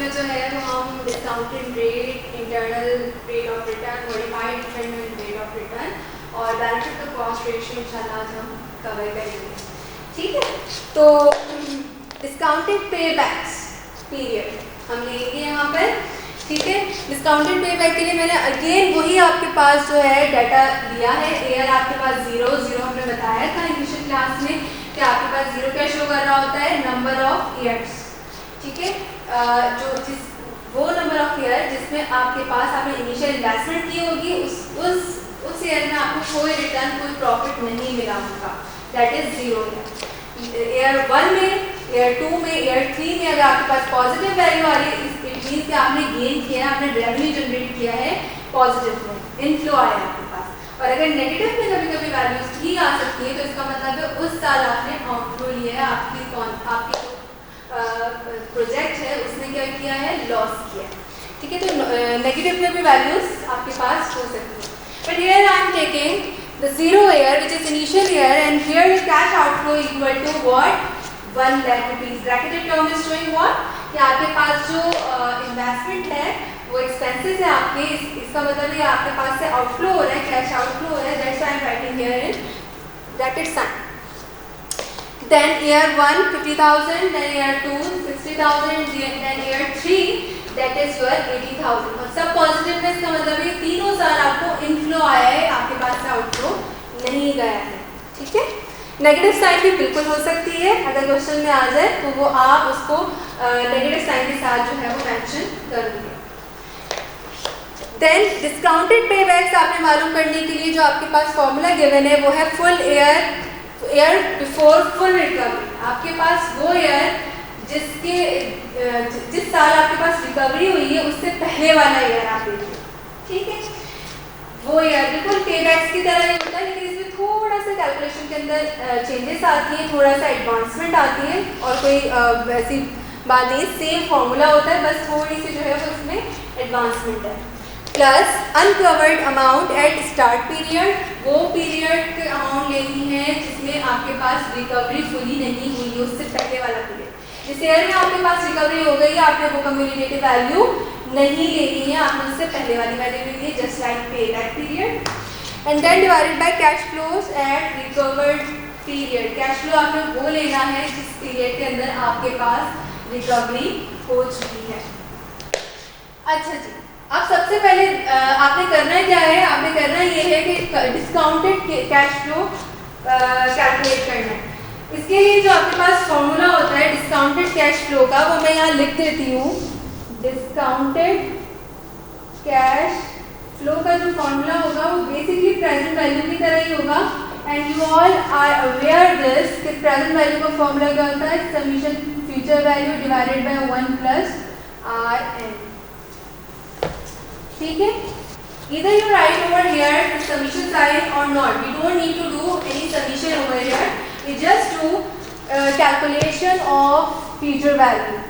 में जो है वो हम discounted rate, internal rate of return, modified dependent rate of return और बेनिफिट टू कॉस्ट रेशियो इंशाल्लाह आज हम कवर करेंगे। ठीक है, तो डिस्काउंटेड पेबैक्स पीरियड हम लेंगे यहाँ पर। ठीक है, डिस्काउंटेड पेबैक के लिए मैंने अगेन वही आपके पास जो है डाटा दिया है। एयर आपके पास 0 हमने बताया था इनिशियल क्लास में कि आपके पास 0 क्या शो कर रहा होता है, नंबर ऑफ ईयर्स। ठीक है, वो नंबर ऑफ ईयर जिसमें आपके पास आपने इनिशियल इन्वेस्टमेंट की होगी, उस ईयर में आपको कोई रिटर्न, कोई प्रॉफिट नहीं मिला होगा, दैट इज 0 ईयर 1 में, ईयर 2 में, ईयर 3 में अगर आपके पास पॉजिटिव वैल्यू आ रही है, इट मीन्स कि आपने गेन किया है, आपने रेवेन्यू जनरेट किया है, पॉजिटिव में इनफ्लो आया आपके पास। और अगर नेगेटिव में कभी कभी वैल्यूज ही आ सकती है तो इसका मतलब है उस साल आपने आउटफ्लो लिया है, आपकी प्रोजेक्ट है उसने क्या किया है, लॉस किया है। ठीक है, तो नेगेटिव में भी वैल्यूज आपके पास हो सकती है। But here I am taking the 0 year which is initial year and here the cash outflow equal to what, 1 lakh rupees. Bracketed term is showing what, कि आपके पास जो इन्वेस्टमेंट है वो एक्सपेंसेस है आपके, इसका मतलब है आपके पास से आउटफ्लो हो रहा है, कैश आउटफ्लो हो रहा है, that's why I am writing here in bracket sign. Then year 1 50,000, then year 2 60,000, then year 3 that is your 80,000। और सब पॉजिटिव में, इसका मतलब है तीनों साल आपको इनफ्लो आया है, आपके पास से आउटफ्लो नहीं गया है। ठीक है, नेगेटिव साइन भी बिल्कुल हो सकती है, अगर क्वेश्चन में आ जाए तो वो आप उसको नेगेटिव साइन के साथ जो है वो मेंशन कर देंगे। देन डिस्काउंटेड पेबैक्स आपने मालूम करने के लिए जो आपके पास फॉर्मूला गिवन है वो है full year before full recovery. आपके पास वो ईयर जिस साल आपके पास रिकवरी हुई है उससे पहले वाला ईयर आप देखिए। ठीक है, वो ईयर बिल्कुल पेबैक्स की तरह ही होता है, लेकिन इसमें थोड़ा सा कैलकुलेशन के अंदर चेंजेस आती हैं, थोड़ा सा एडवांसमेंट आती है, और कोई वैसी बात नहीं, सेम फॉर्मूला होता है, बस थोड़ी सी जो है वो उसमें एडवांसमेंट है। Plus uncovered amount at start period, वो पीरियड के अमाउंट लेनी है जिसमें आपके पास रिकवरी फुली नहीं हुई है, उससे पहले वाला पीरियड। जिस ईयर में आपके पास रिकवरी हो गई है आपने वो कम्युलेटिव वैल्यू नहीं लेनी है, आपने उससे पहले वाली वैल्यू लेनी है, just like payback period. And then divided by cash flows at recovered period. Cash flow आपने वो लेना है जिस पीरियड के अंदर आपके पास रिकवरी हो चुकी है। अच्छा जी, अब सबसे पहले आपने करना क्या है, आपने करना ये है कि डिस्काउंटेड कैश फ्लो कैलकुलेट करना है। इसके लिए जो आपके पास फॉर्मूला होता है डिस्काउंटेड कैश फ्लो का, वो मैं यहाँ लिख देती हूँ। डिस्काउंटेड कैश फ्लो का जो फॉर्मूला होगा वो बेसिकली प्रेजेंट वैल्यू की तरह ही होगा, and you all are aware this कि प्रेजेंट वैल्यू का फॉर्मूला क्या होता है, summation future value divided by 1 plus RN। ठीक है, either you write over here the summation sign or not, we don't need to do any summation over here, we just do calculation of future value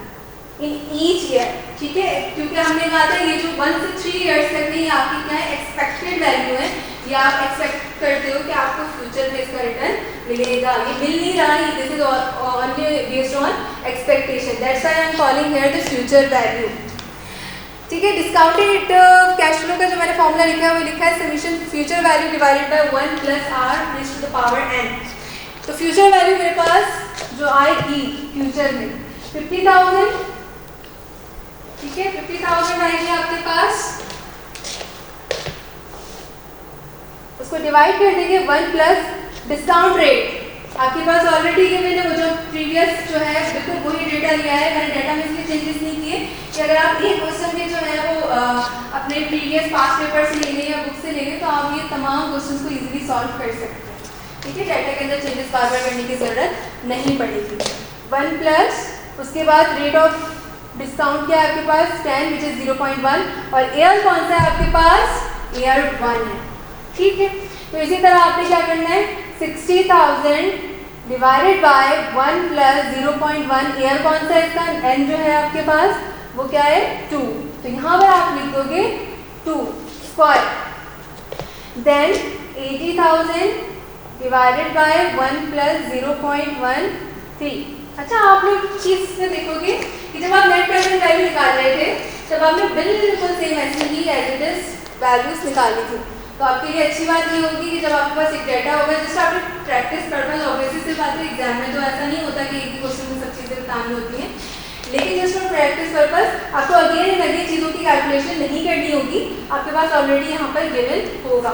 in each year। ठीक है, क्योंकि हमने कहा था ये जो 1 से 3 इयर्स तक में आपकी क्या है, एक्सपेक्टेड वैल्यू है, या आप एक्सपेक्ट करते हो कि आपको फ्यूचर में इसका रिटर्न मिलेगा, ये मिल नहीं रहा है, this is only based on expectation, that's why I am calling here the future value. ठीक है, डिस्काउंटेड कैश फ्लो का जो मैंने फॉर्मूला लिखा है वो लिखा है summation future value divided by 1 plus R raised to the power n। तो फ्यूचर वैल्यू मेरे पास जो आएगी फ्यूचर में 50,000। ठीक है, 50,000 आएगी आपके पास, उसको डिवाइड कर देंगे 1 प्लस डिस्काउंट रेट। आपके पास ऑलरेडी ये मैंने वो जो प्रीवियस जो है बिल्कुल वही डेटा लिया है, मैंने डेटा में इसलिए चेंजेस नहीं किए कि अगर आप एक क्वेश्चन में जो है वो अपने प्रीवियस पास्ट पेपर से लेंगे या बुक से लेंगे तो आप ये तमाम क्वेश्चंस को इजीली सॉल्व कर सकते हैं। ठीक है, डेटा के अंदर चेंजेस बार बार करने की ज़रूरत नहीं पड़ेगी। 1 प्लस उसके बाद रेट ऑफ डिस्काउंट क्या है आपके पास 10 विच इज़ 0.1, और ईयर कौन सा है आपके पास, ईयर 1 है। ठीक है, तो इसी तरह आपने क्या करना है, 60,000 डिवाइडेड बाय 1 प्लस 0.1, ईयर कौन सा है इसका, n जो है आपके पास वो क्या है 2, तो यहाँ पर आप लिख दोगे 2 square. Then 80,000 divided by 1 plus 0.13, अच्छा, आप लोग चीज़ में देखोगे कि जब आप नेट प्रेजेंट वैल्यू निकाल रहे थे तब आपने बिल्कुल सेम ऐसे ही एज इट इज वैल्यूज निकाली थी। तो आपके लिए अच्छी बात ये होगी कि जब आपके पास एक डाटा होगा जिससे आपने प्रैक्टिस करना है, ऑब्वियसली सी बात है एग्जाम में तो ऐसा नहीं होता कि एक ही क्वेश्चन में सब चीज़ें बतानी होती हैं, लेकिन जस्ट फॉर प्रैक्टिस पर्पस आपको अगेन एंड अगेन चीज़ों की कैलकुलेशन नहीं करनी होगी, आपके पास ऑलरेडी यहाँ पर गिवन होगा।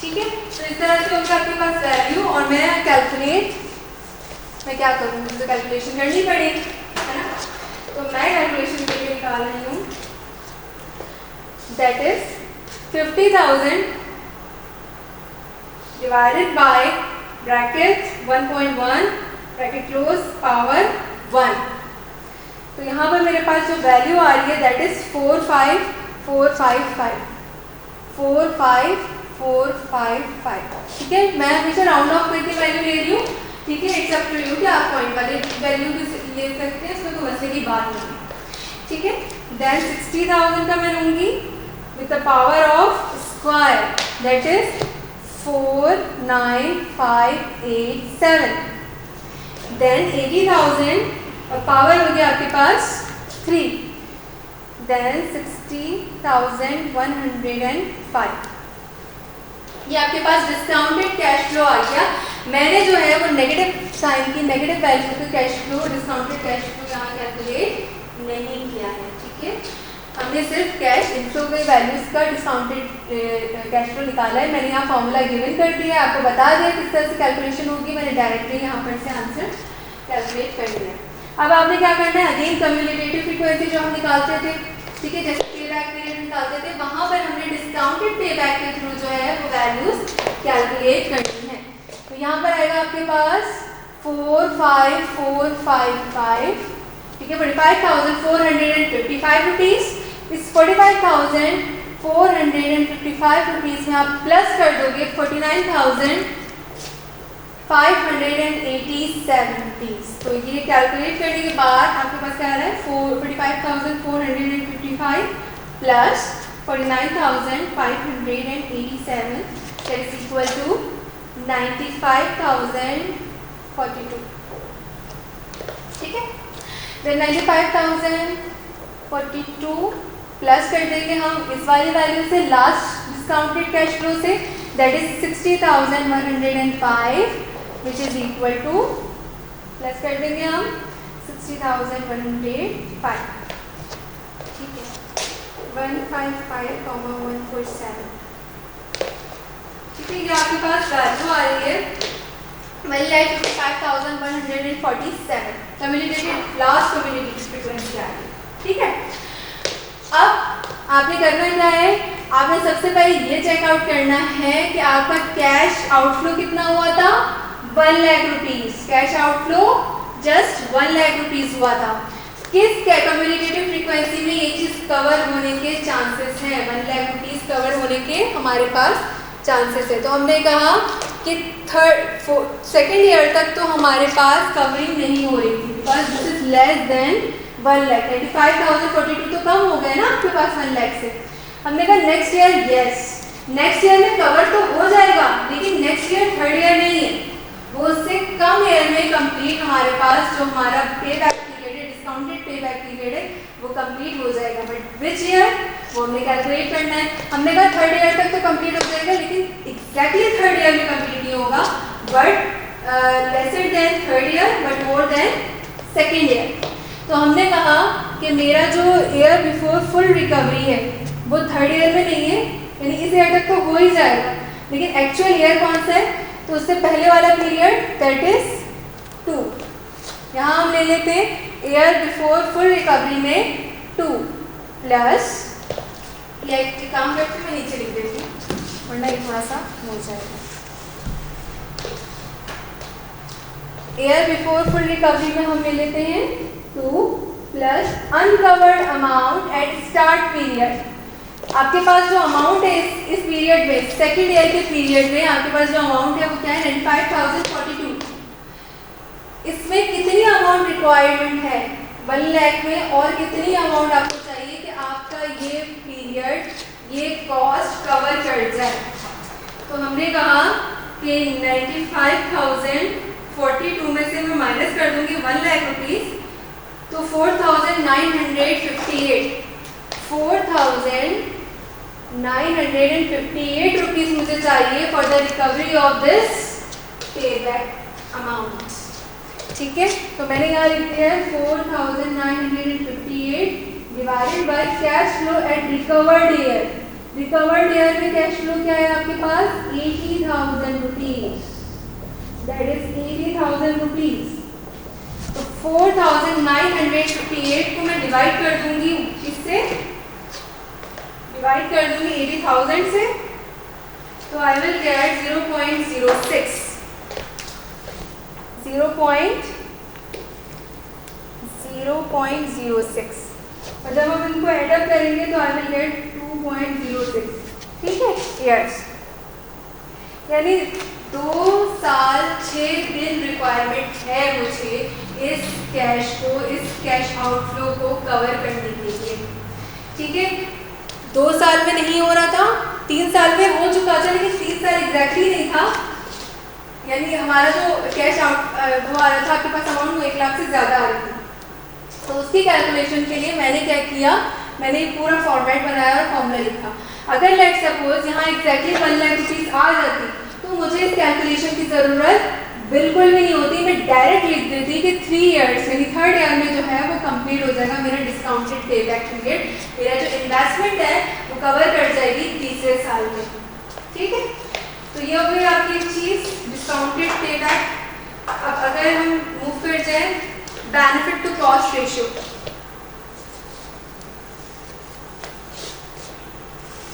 ठीक है, तो इस तरह से होगा आपके पास वैल्यू और मैं क्या करूँ, मुझे कैलकुलेशन करनी पड़ेगी, है ना। तो मैं कैलकुलेशन करके निकाल रही हूँ, that is 50,000 divided by bracket 1.1 bracket close power 1। तो यहाँ पर मेरे पास जो वैल्यू आ रही है दैट इज 45455 45455। ठीक है, मैं हमेशा राउंड ऑफ करके वैल्यू ले रही हूँ। ठीक है, इट्स अप टू यू कि आप पॉइंट वाले वैल्यू भी ले सकते हैं, इसमें कोई मसले की बात नहीं। ठीक है, देन 60,000 का मैं लूँगी with the power of square that is 49587। Then 80,000 power हो गया आपके पास 3, देन 60,105। ये आपके पास डिस्काउंटेड कैश फ्लो आ गया। मैंने जो है वो नेगेटिव साइन की नेगेटिव वैल्यू का cash flow, discounted cash flow यहाँ कैलकुलेट नहीं किया है। ठीक है, हमने सिर्फ कैश इनफ्लो के वैल्यूज का डिस्काउंटेड कैश फ्लो निकाला है। मैंने यहाँ फॉर्मूला गिवन कर दिया, आपको बता दिया किस तरह से कैलकुलेशन होगी, मैंने डायरेक्टली यहाँ पर से आंसर कैलकुलेट कर दिया। अब आपने क्या करना है, अगेन कम्युलेटिव फ्रीक्वेंसी जो हम निकालते थे, ठीक है, जैसे पे बैक पीरियड निकालते थे, वहाँ पर हमने डिस्काउंटेड पे बैक के थ्रू जो है वो वैल्यूज कैलकुलेट करनी है। तो यहाँ पर आएगा आपके पास 45455। ठीक है, 45,455 रुपीज़। इस 45,455 रुपीज़ में आप प्लस कर दोगे 49,587 रुपीज़। तो ये कैलकुलेट करने के बाद आपके पास क्या आ रहा है, 45,455 plus 49,587 that is equal to 95,042। ठीक है, देन 95,042 प्लस कर देंगे हम इस वाली वैल्यू से लास्ट डिस्काउंटेड कैश फ्लो से that is 60,105 which is equal to, plus कर देंगे हम 60,105। ठीक है, 155,147। ठीक है, ये आपके पास वैल्यू आ रही है 1,55,147 कम्युनिकेटेड लास्ट कम्युनिकेटेड फ्रीक्वेंसी आ रही है। ठीक है, अब आपने करना क्या है, आपने सबसे पहले ये चेकआउट करना है कि आपका कैश आउटफ्लो कितना हुआ था, 1 lakh rupees. Cash outflow just 1 lakh rupees हुआ था। किस कम्युनिकेटिव फ्रीक्वेंसी में ये चीज कवर होने के चांसेस हैं, 1 लाख रुपीज कवर होने के हमारे पास चांसेस है। तो हमने कहा कि सेकेंड ईयर तक तो हमारे पास कवरिंग नहीं हो रही थी because this is less than 1 lakh. 95,042 तो कम हो गए ना आपके पास 1 लाख से। हमने कहा next year yes, next year में कवर तो हो जाएगा लेकिन नेक्स्ट ईयर थर्ड ईयर नहीं है, वो उससे कम ईयर में कंप्लीट हमारे पास जो हमारा पे बैक पीरियड है, डिस्काउंटेड पे बैक पीरियड है, वो कंप्लीट हो जाएगा। बट विच ईयर वो हमने कैलकुलेट करना है। हमने कहा थर्ड ईयर तक तो कंप्लीट हो जाएगा लेकिन एग्जैक्टली थर्ड ईयर में कंप्लीट नहीं होगा, but lesser than third year but more than second year. तो हमने कहा कि मेरा जो ईयर बिफोर फुल रिकवरी है वो थर्ड ईयर में नहीं है, यानी इस ईयर तक तो हो ही जाएगा, लेकिन एक्चुअल ईयर कौन सा है, तो उससे पहले वाला पीरियड दैट इज 2। यहाँ हम ले लेते हैं ईयर बिफोर फुल रिकवरी में 2 प्लस, या एक काम करते मैं नीचे लिख देती हूँ वरना ये थोड़ा सा हो जाएगा। ईयर बिफोर फुल रिकवरी में हम ले लेते हैं 2 plus uncovered amount at start period. आपके पास जो अमाउंट है इस पीरियड में, सेकेंड ईयर के पीरियड में आपके पास जो अमाउंट है वो क्या है, 95,042। इसमें कितनी अमाउंट रिक्वायरमेंट है 1 लाख में, और कितनी अमाउंट आपको चाहिए कि आपका ये पीरियड ये कॉस्ट कवर कर जाए। तो हमने कहा कि 95,042 42 में से मैं माइनस कर दूंगी 1 लाख रुपीज़, तो 4,958 रुपीज़ मुझे चाहिए for the recovery of this pay back amount. ठीक है, तो मैंने यहाँ लिख दिया है 4,958 divided by cash flow at recovered year. Recovered year में कैश फ्लो क्या है आपके पास? 80,000 रुपीज़, दैट इज 80,000 रुपीज़। तो 4,958 को मैं डिवाइड कर दूंगी इससे, डिवाइड कर दूंगी 80,000 से, तो आई विल गेट 0.06 और जब हम इनको एडअप करेंगे तो आई विल गेट 2.06। ठीक है, यस, यानी 2 साल 6 दिन रिक्वायरमेंट है मुझे इस कैश को, इस कैश आउटफ्लो को कवर करने के लिए। ठीक है, 2 साल में नहीं हो रहा था, 3 साल में हो चुका था, लेकिन 3 साल एग्जैक्टली नहीं था, यानी हमारा जो कैश आउट वो आ रहा था आपके पास अमाउंट, वो 1 लाख से ज़्यादा आ रही थी। तो उसकी कैलकुलेशन के लिए मैंने क्या किया, मैंने पूरा फॉर्मेट बनाया और फॉर्मूला लिखा। अगर लेट सपोज यहाँ एग्जैक्टली 1 लाख रुपीज़ आ जाती तो मुझे इस कैलकुलेशन की ज़रूरत बिल्कुल भी नहीं होती, मैं डायरेक्ट लिख देती कि 3 इयर्स यानी 3rd ईयर में जो है वो कंप्लीट हो जाएगा मेरा डिस्काउंटेड पे बैक पीरियड, मेरा जो इन्वेस्टमेंट है वो कवर कर जाएगी तीसरे साल में। ठीक है, तो ये हो गई आपकी चीज़ डिस्काउंटेड पे बैक। अब अगर हम मूव कर जाए बेनिफिट टू कॉस्ट रेशियो,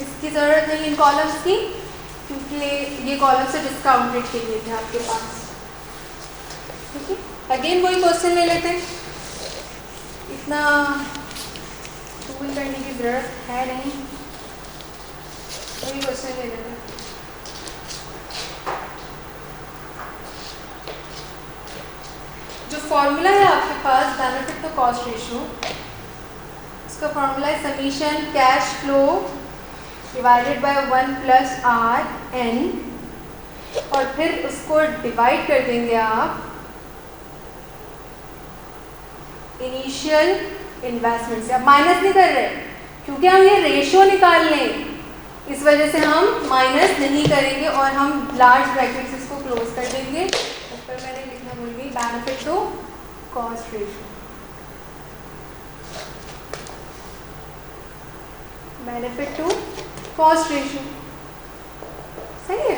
इसकी ज़रूरत नहीं इन कॉलम्स की, क्योंकि ये कॉलम से डिस्काउंटेड के लिए थे आपके पास। ठीक है, अगेन वही क्वेश्चन ले लेते हैं, इतना टूल करने की ज़रूरत है नहीं, वही क्वेश्चन ले लेते हैं। जो फॉर्मूला है आपके पास बेनिफिट टू कॉस्ट रेशियो, इसका फॉर्मूला है summation cash flow divided by 1 plus R N, और फिर उसको डिवाइड कर देंगे आप इनिशियल इन्वेस्टमेंट से। अब माइनस नहीं कर रहे क्योंकि हम ये रेशियो निकाल लें, इस वजह से हम माइनस नहीं करेंगे और हम लार्ज ब्रैकेट्स इसको क्लोज कर देंगे। ऊपर मैंने लिखना भूल गई benefit to cost ratio, benefit to cost ratio, सही है।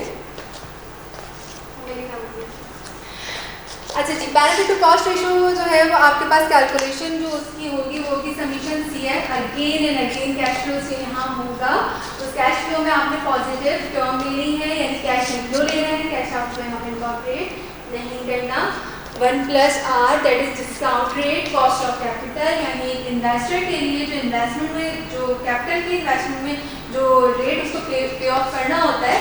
अच्छा जी, बेनिफिट टू कॉस्ट रेशियो जो है वो आपके पास कैलकुलेशन जो उसकी होगी वो होगी समीशन सी है again and again cash flow से यहाँ होगा। तो कैश फ्लो में आपने पॉजिटिव टर्म लेनी है, यानी कैश इनफ्लो लेना है, कैश आउटफ्लो यहाँ पे इनकॉर्पोरेट नहीं करना। 1 plus R that is discount rate cost of capital, यानी इन्वेस्टर के लिए जो इन्वेस्टमेंट में जो कैपिटल की इन्वेस्टमेंट में जो रेट उसको पे ऑफ करना होता है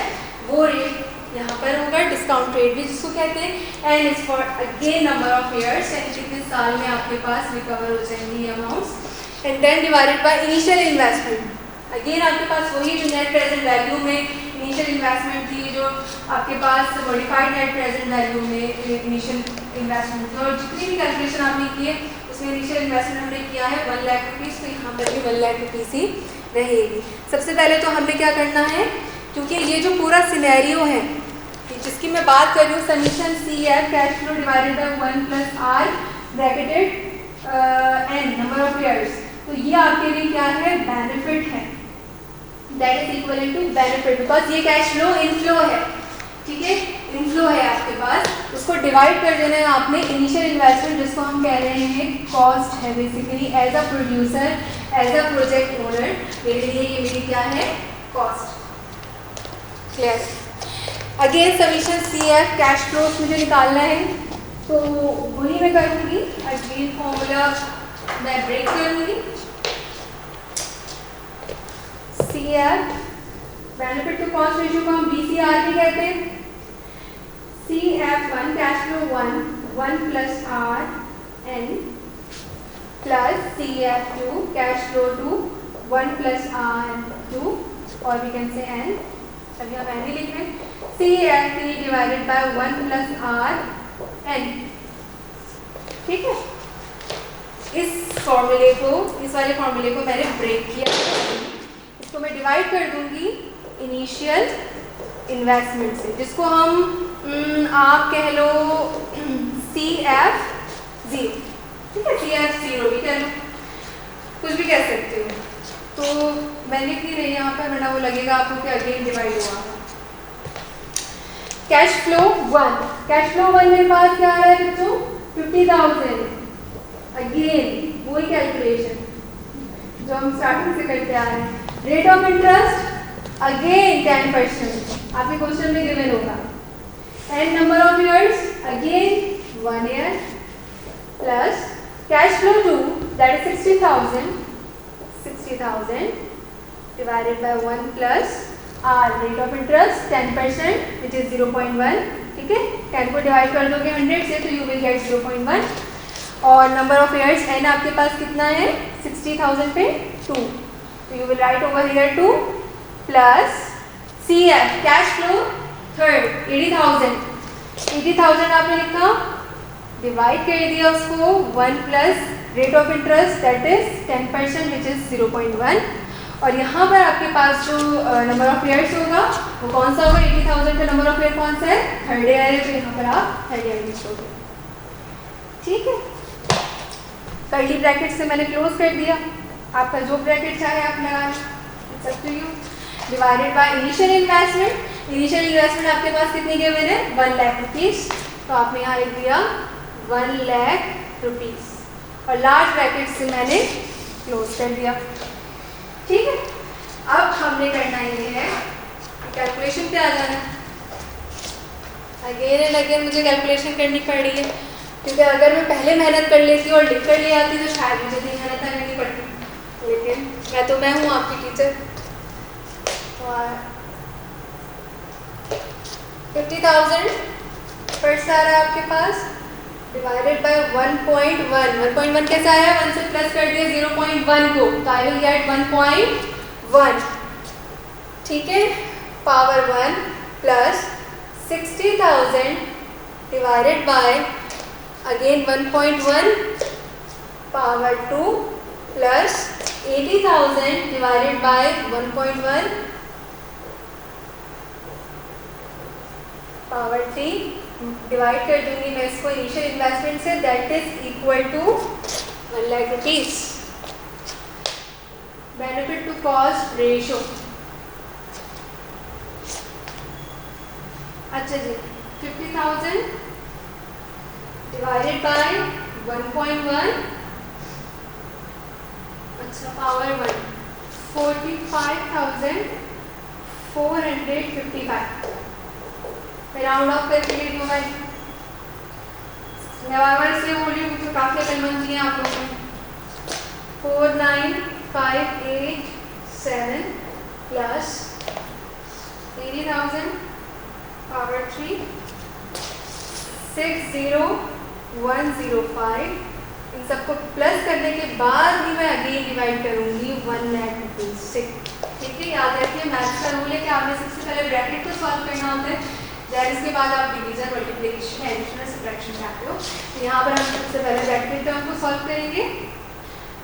वो रेट यहाँ पर होगा, डिस्काउंट रेट भी जिसको कहते हैं। And it's for again number of years, यानी कितने साल में आपके पास रिकवर हो जाएंगी ये amounts. And then divided by initial investment, again आपके पास वही जो नेट प्रेजेंट वैल्यू में इनिशियल इन्वेस्टमेंट थी, जो आपके पास मॉडिफाइड नेट प्रेजेंट वैल्यू में इनिशियल इन्वेस्टमेंट थी, और जितनी भी कैलकुलेशन आपने की है उसमें इनिशियल इन्वेस्टमेंट हमने किया है 1 लाख रुपीज़, तो यहाँ पर भी 1 लाख रुपीज़ ही रहेगी। सबसे पहले तो हमें क्या करना है, क्योंकि ये जो पूरा सिनेरियो है जिसकी मैं बात कर रही हूँ समीशन सी है cash flow divided by 1 plus R bracketed N number of years, तो ये आपके लिए क्या है, बेनिफिट है, that is equal to benefit, because ये कैश फ्लो इनफ्लो है। ठीक है, इनफ्लो है आपके पास, उसको डिवाइड कर देना है आपने इनिशियल इन्वेस्टमेंट जिसको हम कह रहे हैं कॉस्ट है। Basically as a producer, as a project owner मेरे लिए ये मेरी क्या है, cost. Clear. Again summation C F cash flow मुझे निकालना है, तो वही मैं करूँगी। अगेन फॉर्मूला मैं ब्रेक करूँगी, C F benefit to cost ratio को हम BCR भी कहते हैं। CF1 cash flow 1 plus R N plus CF2 cash flow 2 1 plus R 2 और वी कैन से एन, अभी हम एन ही लिख रहे हैं। CF3 divided by 1 plus R n। ठीक है, इस फॉर्मूले को, इस वाले फॉर्मूले को मैंने ब्रेक किया, इसको मैं डिवाइड कर दूंगी इनिशियल इन्वेस्टमेंट से, जिसको हम आप कह लो CF0। ठीक है, CF0 भी कह लो, कुछ भी कह सकते हो। तो मैं लिख नहीं रही यहाँ पर, वरना वो लगेगा आपको कि अगेन डिवाइड हुआ। कैश फ्लो 1, कैश फ्लो 1 मेरे पास क्या आ रहा है बच्चों? 50,000। अगेन वही कैलकुलेशन जो हम स्टार्टिंग से करते आ रहे हैं। रेट ऑफ इंटरेस्ट अगेन 10%, आपके क्वेश्चन में गिवन होगा। And number of years again 1 year, plus cash flow 2 that is 60,000 divided by 1 plus R rate of interest 10% which is 0.1। ठीक है, 10 को डिवाइड कर दोगे 100 से तो you will get 0.1। और नंबर ऑफ इयर्स n आपके पास कितना है? 60,000 पे 2, तो you will write over here 2 plus CF cash flow third 80,000 आपने लिखा, डिवाइड कर दिया उसको 1 plus rate of interest that is 10% which is 0.1। और यहाँ पर आपके पास जो नंबर ऑफ ईयर्स होगा वो कौन सा होगा? 80,000 का नंबर ऑफ ईयर कौन सा है? थर्ड ईयर है, तो यहाँ पर आप थर्ड ईयर लिखोगे। ठीक है, कर्ली ब्रैकेट से मैंने क्लोज कर दिया, आपका जो ब्रैकेट चाहे आप लगा सकते हो। Divided by initial investment, initial investment आपके पास कितनी गिवन है? 1 लाख रुपीज़, तो आपने यहाँ लिख दिया 1 लाख रुपीज़, और लार्ज ब्रैकेट से मैंने क्लोज कर दिया। ठीक है, अब हमने करना ये है कैलकुलेशन पे आ जाना। अगेन एंड अगेन मुझे कैलकुलेशन करनी पड़ रही है, क्योंकि अगर मैं पहले मेहनत कर लेती और लिख कर ले आती तो शायद मुझे नहीं मेहनत करनी पड़ती, लेकिन मैं हूँ आपकी टीचर। और 50,000 फर्स्ट आ रहा है आपके पास, डिवाइडेड बाय 1.1 कैसे आया? 1 से प्लस कर दिया 0.1 को, तो आई विल गेट 1.1। ठीक है, power 1 plus 60,000 divided by again 1.1 power 2 plus 80,000 divided by 1.1 power 3। Divide कर दूंगी मैं इसको इनिशियल इन्वेस्टमेंट से, that is equal to 1 lakh rupees. Benefit to cost ratio, अच्छा जी, 50,000 डिवाइडेड बाय 1.1, अच्छा पावर 1, 45,455। राउंड ऑफ करके ले दूँ मैं बार इसलिए बोल रही हूँ क्योंकि काफ़ी कन्वर्ट किए आप लोगों ने। 49,587 प्लस 80,000 पावर 3 60105, इन सबको प्लस करने के बाद ही मैं अगेन डिवाइड करूँगी 1 लाख रुपीज़ से। ठीक है, याद रखिए मैथ्स का रूल है कि आपने सबसे पहले ब्रैकेट को सॉल्व करना होता है, देन इसके बाद आप डिवीजन, मल्टीप्लिकेशन, एडिशन, सब्ट्रैक्शन करते हो। तो यहाँ पर हम सबसे पहले ब्रैकेट टर्म को सॉल्व करेंगे।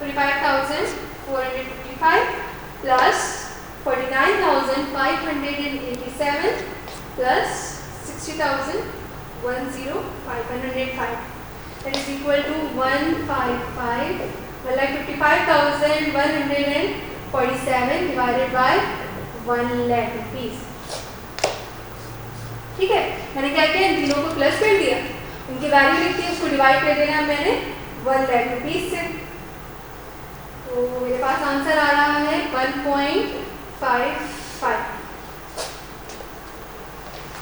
45,455 plus 49,587 plus 60,105 that is equal to 155,147 divided by 1 lakh rupees। ठीक है, मैंने क्या किया, इन तीनों को प्लस कर दिया, उनकी वैल्यू लिखती है, उसको डिवाइड कर देना मैंने 1 लाख रुपीज से। तो मेरे पास आंसर आ रहा है 1.55।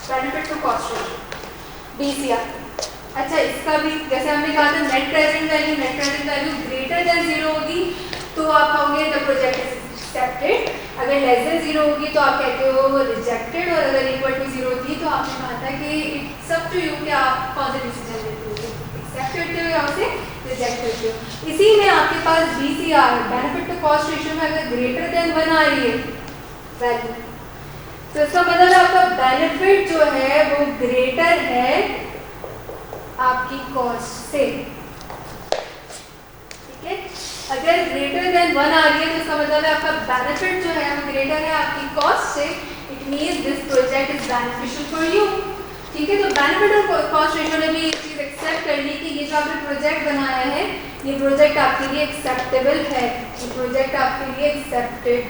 Benefit to cost ratio BCR। अच्छा, इसका भी जैसे हमने कहा था net present value greater than 0 होगी तो आप कहोगे द प्रोजेक्ट इज एक्सेप्टेड, अगर लेस देन 0 होगी तो आप कहते हो रिजेक्टेड, और अगर इक्वल टू 0 होती तो आपने कहा था कि इट्स अप टू यू कि आप कौन सा डिसीजन लेते हो, एक्सेप्ट करते हो या उसे रिजेक्ट करते हो। इसी में आपके पास BCR benefit to cost ratio में अगर ग्रेटर देन 1 आ रही है वैल्यू, तो इसका मतलब आपका बेनिफिट जो है वो ग्रेटर है आपकी कॉस्ट से, ठीक है। अगर ग्रेटर देन 1 आ रही है तो इसका मतलब है आपका बेनिफिट जो है वो ग्रेटर है आपकी कॉस्ट से, it means this project is beneficial for you, ठीक है। तो बेनिफिट और कॉस्ट रेशियो ने भी ये चीज़ एक्सेप्ट कर ली कि ये जो आपने प्रोजेक्ट बनाया है ये प्रोजेक्ट आपके लिए एक्सेप्टेबल है, ये प्रोजेक्ट आपके लिए accepted,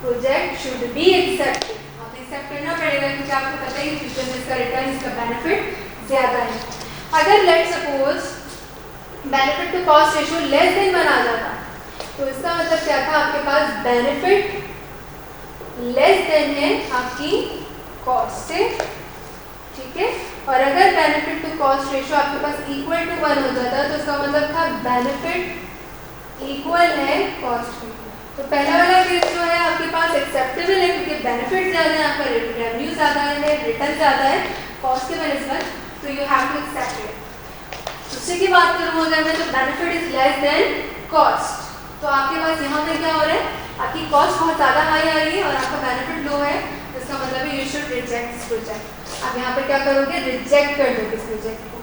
project should be accepted, आपको एक्सेप्ट करना पड़ेगा क्योंकि आपको पता है कि फ्यूचर में इसका रिटर्न, इसका बेनिफिट ज़्यादा है। अगर let suppose benefit to cost ratio less than 1 आ जाता तो इसका मतलब क्या था, आपके पास बेनिफिट लेस देन है आपकी कॉस्ट से, ठीक है। और अगर बेनिफिट टू कॉस्ट रेशियो आपके पास इक्वल टू 1 हो जाता तो इसका मतलब था बेनिफिट इक्वल है कॉस्ट में। तो पहला वाला केस जो है आपके पास एक्सेप्टेबल है क्योंकि बेनिफिट ज़्यादा है, आपका रेवेन्यू ज़्यादा है, रिटर्न ज़्यादा है कॉस्ट के बनस्बत, तो you have to accept it. दूसरे की बात करूँ अगर मैं, तो benefit is less than cost, तो आपके पास यहाँ पे क्या हो रहा है, आपकी कॉस्ट बहुत ज़्यादा हाई आ रही है और आपका बेनिफिट लो है, तो इसका मतलब है you should reject this project. आप यहाँ पे क्या करोगे, रिजेक्ट कर दोगे इस प्रोजेक्ट को।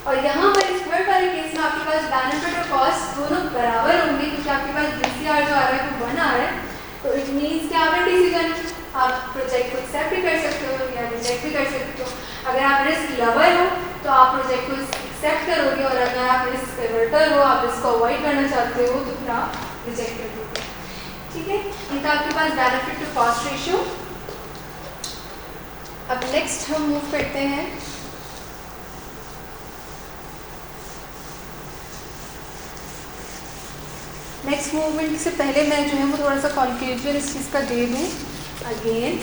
और यहाँ पर इस थर्ड वाले केस में आपके पास बेनिफिट और कॉस्ट दोनों बराबर होंगे क्योंकि आपके पास DCR जो आ रहा है वो 1 आ रहा है, तो इट मीन्स क्या है डिसीजन, आप प्रोजेक्ट को एक्सेप्ट भी कर सकते हो या रिजेक्ट भी कर सकते हो। अगर आप रिस्क लवर हो तो आप प्रोजेक्ट को एक्सेप्ट करोगे और अगर आप रिस्क एवर्टर हो, आप इसको अवॉइड करना चाहते हो तो फिर आप रिजेक्ट कर दोगे, ठीक है। ये था आपके पास बेनिफिट टू कॉस्ट रेशियो। अब नेक्स्ट हम मूव करते हैं नेक्स्ट मूवमेंट से पहले मैं जो है वो थोड़ा सा कॉन्क्लूजन इस चीज़ का दे दूँ अगेन।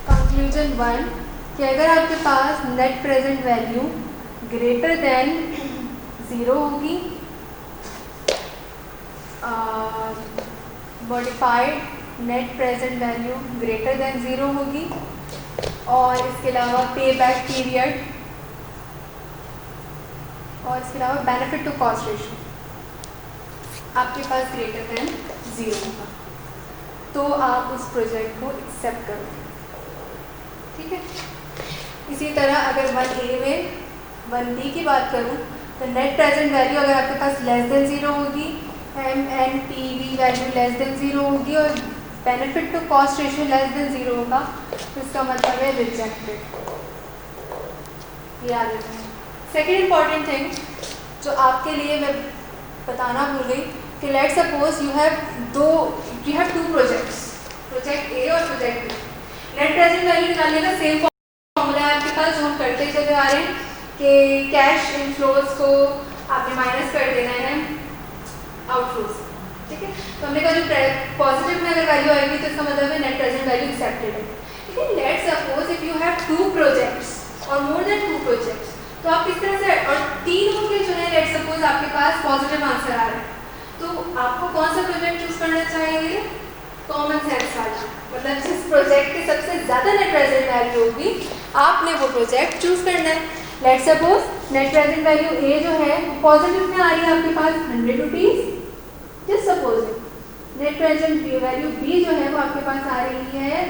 कंक्लूजन 1 कि अगर आपके पास net present value greater than 0 होगी, modified net present value greater than 0 होगी और इसके अलावा पे बैक पीरियड और इसके अलावा बेनिफिट टू कॉस्ट रेशियो आपके पास ग्रेटर देन 0 होगा, तो आप उस प्रोजेक्ट को एक्सेप्ट करोगे, ठीक है। इसी तरह अगर 1A में 1B की बात करूं तो नेट प्रेजेंट वैल्यू अगर आपके पास लेस देन 0 होगी, MNPV वैल्यू लेस देन 0 होगी और benefit to cost ratio less than 0 होगा, तो इसका मतलब है रिजेक्टेड। याद रखना। सेकेंड इंपॉर्टेंट थिंग जो आपके लिए मैं बताना भूल गई कि let suppose you have two projects, project A और project B। Net present value निकालने का सेम फॉर्मूला है आपके पास जो हम करते चले आ रहे हैं कि कैश इनफ्लोज को आपने माइनस कर देना है आउटफ्लोज, ठीक है। तो हमने कहा जो पॉजिटिव में अगर वैल्यू आएगी तो इसका मतलब है नेट प्रेजेंट वैल्यू एक्सेप्टेड है, ठीक है। Let suppose if you have 2 projects और मोर देन 2 प्रोजेक्ट्स, तो आप किस तरह से, और तीनों के जो है लेट सपोज आपके पास पॉजिटिव आंसर आ रहा है, तो आपको कौन सा प्रोजेक्ट चूज करना चाहिए, कॉमन सेंस वाला, मतलब जिस प्रोजेक्ट की सबसे ज़्यादा नेट प्रेजेंट वैल्यू होगी आपने वो प्रोजेक्ट चूज करना है। Let suppose net present value A जो है पॉजिटिव में आ रही है आपके पास 100 rupees, just suppose net present value B जो है वो आपके पास आ रही है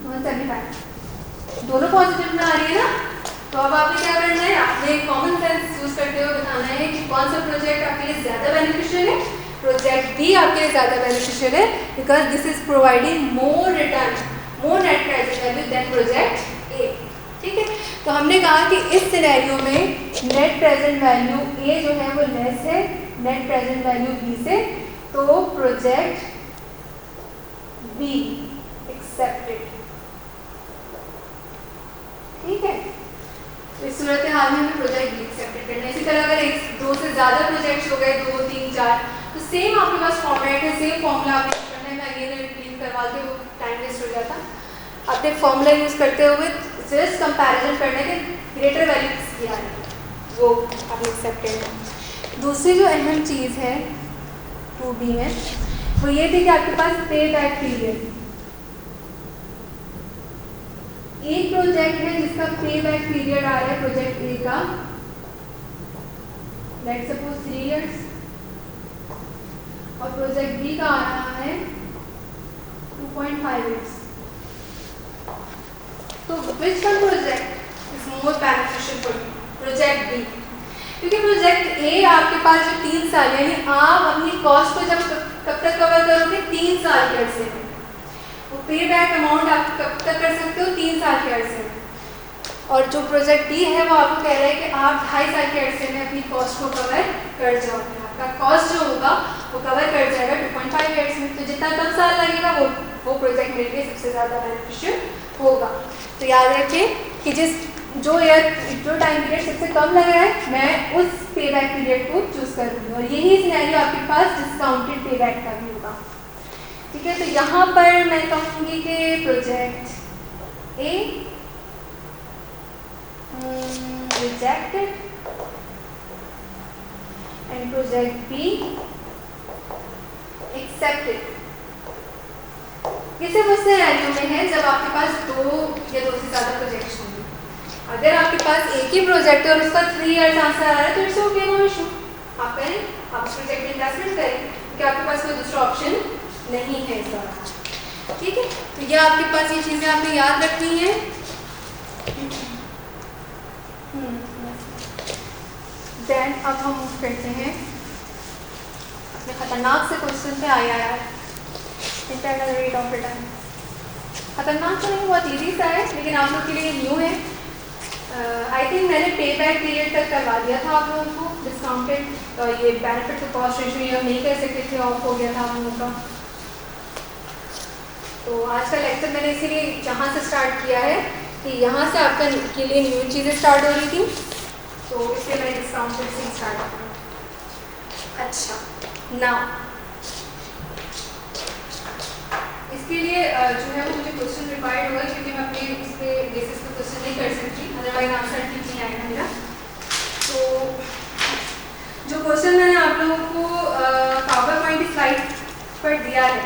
175, दोनों पॉजिटिव में आ रही है ना। तो अब आपने क्या करना है, आपने कॉमन सेंस यूज करते हुए बताना है कि कौन सा प्रोजेक्ट आपके लिए ज़्यादा बेनिफिशियल है। प्रोजेक्ट B आपके लिए ज़्यादा बेनिफिशियल है because this is providing more return, more net present value than project A, ठीक है। तो हमने कहा कि इस सिनेरियो में नेट प्रेजेंट वैल्यू A जो है वो लेस है नेट प्रेजेंट वैल्यू B से, तो प्रोजेक्ट B एक्सेप्टेड, ठीक है। तो इस सूरत हाल में हमें प्रोजेक्ट B एक्सेप्टेड करना है। इसी तरह अगर 2 से ज़्यादा प्रोजेक्ट्स हो गए 2, 3, 4, तो सेम आपके पास फॉर्मेट है, सेम फॉर्मूला आपने करना है। मैं अगेन रिपीट करवा के वो टाइम वेस्ट हो जाता। आपने फॉर्मूला यूज़ करते हुए जस्ट कंपैरिजन करना है कि ग्रेटर वैल्यू किसकी आ रही है, वो आपने एक्सेप्टेड है। दूसरी जो अहम चीज़ है 2B में वो ये थी कि आपके पास पे बैक पीरियड, एक प्रोजेक्ट है जिसका पे बैक पीरियड आ रहा है प्रोजेक्ट A का लेट्स सपोज 3 इयर्स, और प्रोजेक्ट बी का आ रहा है 2.5 इयर्स। तो which one project is more beneficial for you? Project B, क्योंकि प्रोजेक्ट ए आपके पास जो 3 साल, यानी आप अपनी कॉस्ट को जब कब तक कवर करोगे? 3 साल के अरसे में। वो पे बैक अमाउंट आप कब तक कर सकते हो? 3 साल के अरसे में। और जो प्रोजेक्ट डी है वो आपको कह रहा है कि आप 2.5 साल के अरसे में अपनी कॉस्ट को कवर कर जाओगे। आपका कॉस्ट जो होगा वो कवर कर जाएगा 2.5 ईयर्स में। तो जितना कम साल लगेगा वो प्रोजेक्ट मेरे लिए सबसे ज़्यादा बेनिफिशियल होगा। तो याद रखें कि जो टाइम पीरियड सबसे कम लग रहा है, मैं उस पे बैक पीरियड को चूज़ करूँगी। और यही सिनेरियो आपके पास डिस्काउंटेड पे बैक का भी होगा। ठीक है, तो यहाँ पर मैं कहूँगी कि project A rejected and project B accepted। किसे वो सिनेरियो में है जब आपके पास 2 या 2 से ज़्यादा प्रोजेक्ट्स होंगे। अगर आपके पास एक ही प्रोजेक्ट है और उसका 3 इयर्स आंसर आ रहा है तो इट्स ओके, नो इशू, आप करें, आप उस प्रोजेक्ट में इन्वेस्टमेंट करें, क्योंकि आपके पास कोई दूसरा ऑप्शन नहीं है इस बार। ठीक है, तो ये आपके पास ये चीज़ें आपने याद रखनी है। देन अब हम मूव करते हैं अपने खतरनाक से क्वेश्चन पे। IRR, internal rate of return. खतरनाक तो नहीं, बहुत ईजी सा है, लेकिन आप लोग के लिए न्यू है। आई थिंक मैंने पे बैक पीरियड तक करवा दिया था आप लोगों को। डिस्काउंटेड ये बेनिफिट टू कॉस्ट रेशियो ये हम नहीं कर सकते थे, ऑफ हो गया था आप लोगों का। तो आज का लेक्चर मैंने इसीलिए यहाँ से स्टार्ट किया है कि यहाँ से आपका के लिए न्यू चीज़ें स्टार्ट हो रही थी, तो इसलिए मैंने डिस्काउंटेड से स्टार्ट किया। अच्छा, नाउ इसके लिए जो है वो मुझे क्वेश्चन रिक्वायर्ड होगा, क्योंकि मैं अपने उस पर बेसिस पे क्वेश्चन नहीं कर सकती, अदरवाइज आंसर ठीक नहीं आएगा मेरा। तो जो क्वेश्चन मैंने आप लोगों को पावर पॉइंट स्लाइड पर दिया है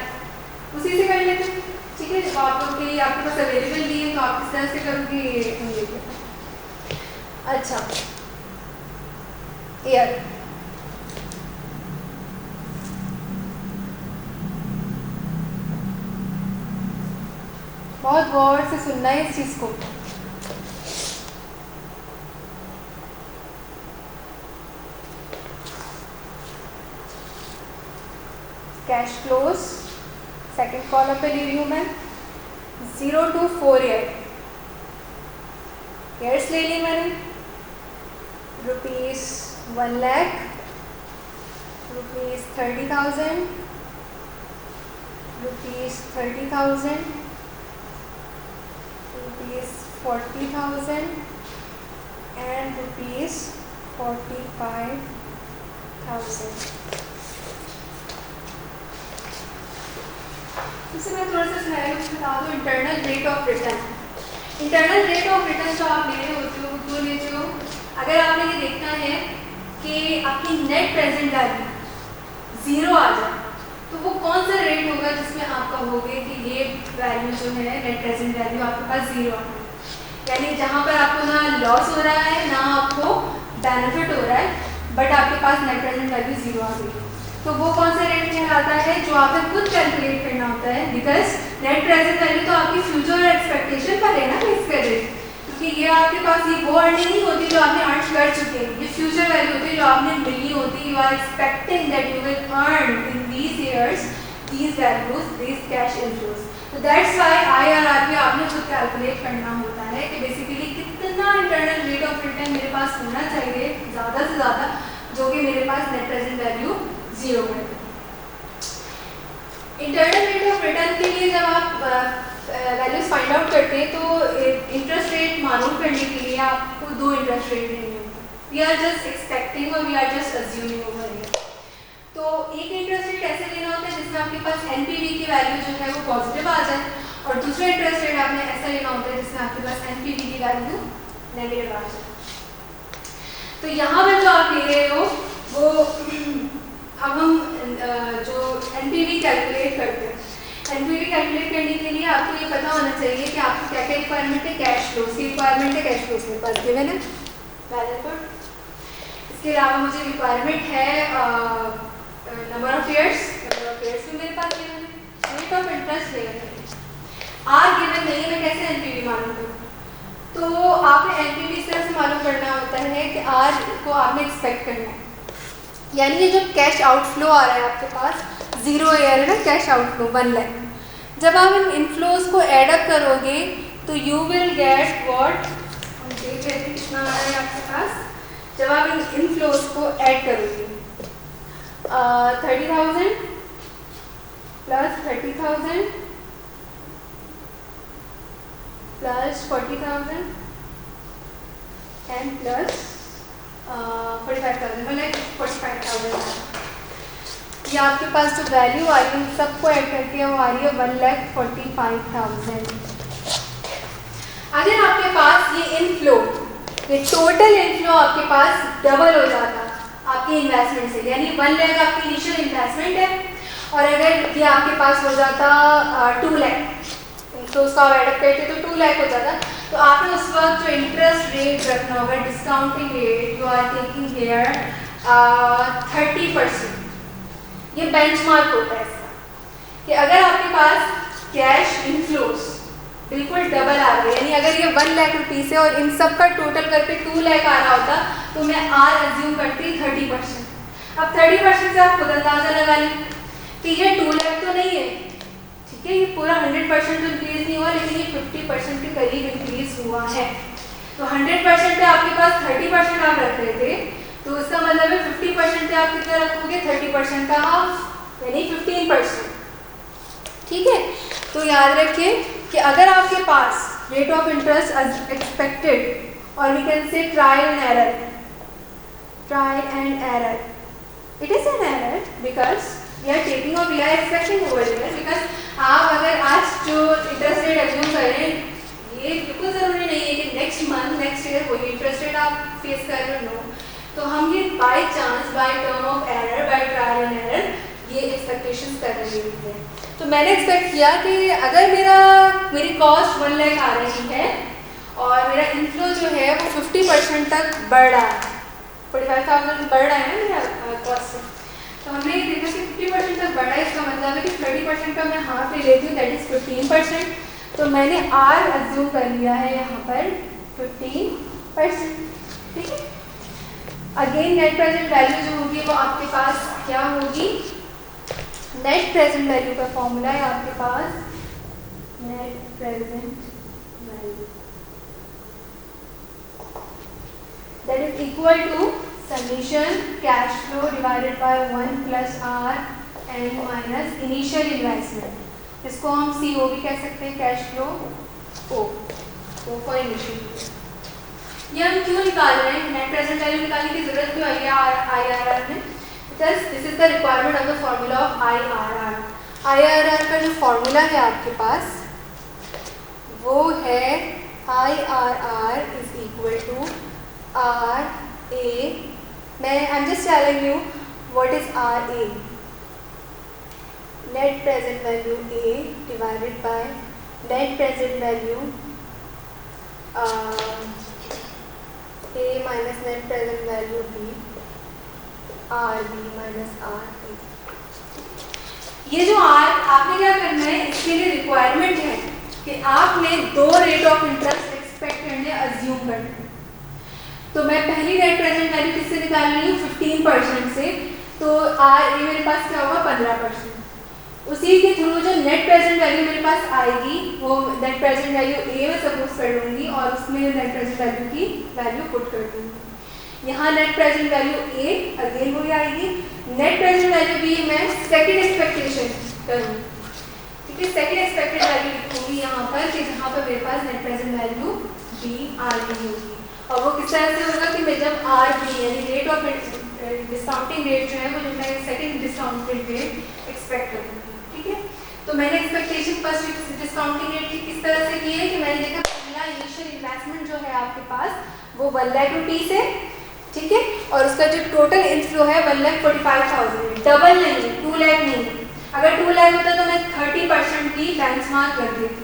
उसी से कर लेते हैं। ठीक है, जब आप लोग के लिए आपके पास अवेलेबल भी है तो आप किस तरह से करोगे। अच्छा, एयर बहुत गौर से सुनना है इस चीज को। कैश फ्लोज सेकंड कॉलम पे ले रही हूँ मैं, 0 to 4 ईयर्स ले ली मैंने। ₹1 लाख, ₹30,000, ₹30,000, ₹40,000 and ₹45,000। इससे मैं थोड़ा सा सिनेरियो बता दूँ। Internal rate of return, internal rate of return जो आप ले रहे होते हो वो क्यों लेते हो? अगर आपने ये देखना है कि आपकी नेट प्रेजेंट वैल्यू 0 आ जाए, तो वो कौन सा रेट होगा जिसमें आप कहोगे कि ये वैल्यू जो है नेट प्रेजेंट वैल्यू आपके पास 0 आ गई, यानी जहाँ पर आपको ना लॉस हो रहा है ना आपको बेनिफिट हो रहा है, बट आपके पास नेट प्रेजेंट वैल्यू 0 आ गई। तो वो कौन सा रेट कहलाता है जो आपने खुद कैलकुलेट करना होता है, बिकॉज नेट प्रेजेंट वैल्यू तो आपकी फ्यूचर एक्सपेक्टेशन पर है ना बेस कर रेट, क्योंकि ये आपके पास ये वो अर्निंग नहीं होती जो आपने अर्न कर चुके हैं, ये फ्यूचर वैल्यू होती है जो आपने मिली होती है। You are expecting that you will earn in these years these values, these cash inflows. तो दैट्स व्हाई IRR भी आपने खुद कैलकुलेट करना होता है कि बेसिकली कितना इंटरनल रेट ऑफ रिटर्न मेरे पास होना चाहिए ज़्यादा से ज़्यादा, जो कि मेरे पास नेट प्रेजेंट वैल्यू 0 है। इंटरनल रेट ऑफ रिटर्न के लिए जब आप वैल्यूज फाइंड आउट करते हैं तो इंटरेस्ट रेट मालूम करने के लिए आपको 2 इंटरेस्ट रेट देने होंगे। वी आर जस्ट एक्सपेक्टिंग और we are just assuming over here. तो एक इंटरेस्ट रेट ऐसे लेना होता है जिसमें आपके पास NPV की वैल्यू जो है वो पॉजिटिव आ जाए, और दूसरा इंटरेस्ट रेट आपने ऐसा लेना होता है जिसमें आपके पास NPV की वैल्यू नेगेटिव आ जाए। तो यहाँ पर जो आप ले रहे हो वो अब हम जो NPV कैलकुलेट करते हैं, NPV कैलकुलेट करने के लिए आपको ये पता होना चाहिए कि आपको क्या क्या रिक्वायरमेंट है। कैश फ्लोज की रिक्वायरमेंट है, कैश फ्लोज मेरे पास गिवन है बैलेंस पर। इसके अलावा मुझे रिक्वायरमेंट है नंबर ऑफ ईयर्स भी मेरे पास गिवन है, रेट ऑफ इंटरेस्ट गिवन है, आर गिवन नहीं है, मैं कैसे एनपीवी मालूम करूँ? तो आपने एनपीवी इस तरह से मालूम करना होता है कि आर को आपने एक्सपेक्ट करना है, यानी ये जो कैश आउटफ्लो आ रहा है आपके पास 0 ईयर है ना, कैश आउटफ्लो 1 लाख, जब आप इन इनफ्लोज को एड अप करोगे तो यू विल गेट व्हाट, हम देख रहे थे कितना आ रहा है आपके पास, जब आप इन इनफ्लोज को ऐड करोगे 30,000 प्लस 30,000 प्लस 40,000 एंड प्लस 45,000, मतलब 45,000, ये आपके पास जो वैल्यू आ रही है सबको ऐड करके वो आ रही है 1,45,000। अगर आपके पास ये इनफ्लो, ये टोटल इनफ्लो आपके पास डबल हो जाता आपके इन्वेस्टमेंट से, यानी 1 लाख आपकी इनिशियल इन्वेस्टमेंट है और अगर ये आपके पास हो जाता 2 लाख, तो उसका एडअप करते तो 2 लाख हो जाता, तो आपने उस वक्त जो इंटरेस्ट रेट रखना होगा, discounting rate you are taking here 30%। ये बेंचमार्क होता है इसका कि अगर आपके पास कैश इनफ्लोज बिल्कुल डबल आ गए, यानी अगर ये 1 लाख रुपीस है और इन सब का टोटल करके 2 लाख आ रहा होता तो मैं आर एज्यूम करती 30%। अब 30% से आप खुद अंदाजा लगा लें कि ये 2 लाख तो नहीं है, ठीक है, ये पूरा 100% तो इंक्रीज नहीं हुआ, लेकिन ये 50% के करीब इंक्रीज हुआ है। तो 100% पे आपके पास 30% आप रख रहे थे, तो इसका मतलब है 50% पे आप कितना रखोगे, 30% का हाफ, यानी 15%, ठीक है। तो याद रखिए कि अगर आपके पास रेट ऑफ इंटरेस्ट एक्सपेक्टेड और we can say trial and error, it is an error because we are taking और we are expecting over here, because आप अगर आज जो इंटरेस्ट रेट एज्यूम करें, ये बिल्कुल ज़रूरी नहीं है कि नेक्स्ट मंथ नेक्स्ट ईयर वही इंटरेस्ट रेट आप फेस कर रहे हो, तो हम ये by chance, by term of error, by trial and error ये एक्सपेक्टेशंस कर रहे हैं। तो मैंने एक्सपेक्ट किया कि अगर मेरी कॉस्ट 1 लाख आ रही है और मेरा इनफ्लो जो है वो 50% तक बढ़ रहा है, 45,000 बढ़ रहा है ना मेरा कॉस्ट, तो हमने ये देखा कि 50% तक बढ़ा है, इसका मतलब है कि 30% का मैं हाफ ले लेती हूँ, दैट इज 15%। तो मैंने आर एज्यूम कर लिया है यहाँ पर 15%, ठीक है। अगेन नेट प्रेजेंट वैल्यू जो होगी वो आपके पास क्या होगी, नेट प्रेजेंट वैल्यू का फॉर्मूला है आपके पास, net present value that is equal to summation cash flow divided by 1 plus R and minus initial investment, इसको हम CO भी कह सकते हैं, cash flow O for initial. ये हम क्यों निकाल रहे हैं, नेट प्रेजेंट वैल्यू निकालने की जरूरत क्यों आई है IRR में, because this is the requirement of the formula of IRR। IRR का जो फॉर्मूला है आपके पास वो है IRR is equal to RA, मैं I am just telling you what is RA, net present value A divided by net present value A minus net present value B, RB minus RA। ये जो R आपने क्या करना है, इसके लिए requirement है कि आपने 2 रेट ऑफ इंटरेस्ट एक्सपेक्ट करने अज्यूम करने। तो मैं पहली नेट प्रेजेंट वैल्यू किससे निकाल रही हूँ, 15% से, तो RA मेरे पास क्या होगा 15%। उसी के थ्रू जो नेट प्रेजेंट वैल्यू मेरे पास आएगी वो नेट प्रेजेंट वैल्यू A में सपोज कर लूँगी और उसमें नेट प्रेजेंट वैल्यू की वैल्यू पुट कर दूँगी। यहाँ net present value A again वही आएगी, नेट प्रेजेंट वैल्यू B मैं सेकंड एक्सपेक्टेशन करूँगी, ठीक है, सेकंड एक्सपेक्टेड वैल्यू लिखूँगी यहाँ पर कि जहाँ पर मेरे पास net present value B RB होगी, और वो किस तरह से होगा कि मैं जब RB यानी रेट ऑफ डिस्काउंटिंग रेट जो है वो जो मैं सेकंड डिस्काउंटेड रेट एक्सपेक्ट करूँगी, ठीक है। तो मैंने एक्सपेक्टेशन फर्स्ट डिस्काउंटिंग रेट की किस तरह से की है कि मैंने देखा पहला इनिशियल इन्वेस्टमेंट जो है आपके पास वो 1 लाख रुपीस है, ठीक है, और उसका जो टोटल इनफ्लो है 1,45,000, डबल नहीं है, 2 लाख नहीं है। अगर 2 लाख होता तो मैं 30% की बेंचमार्क कर देती,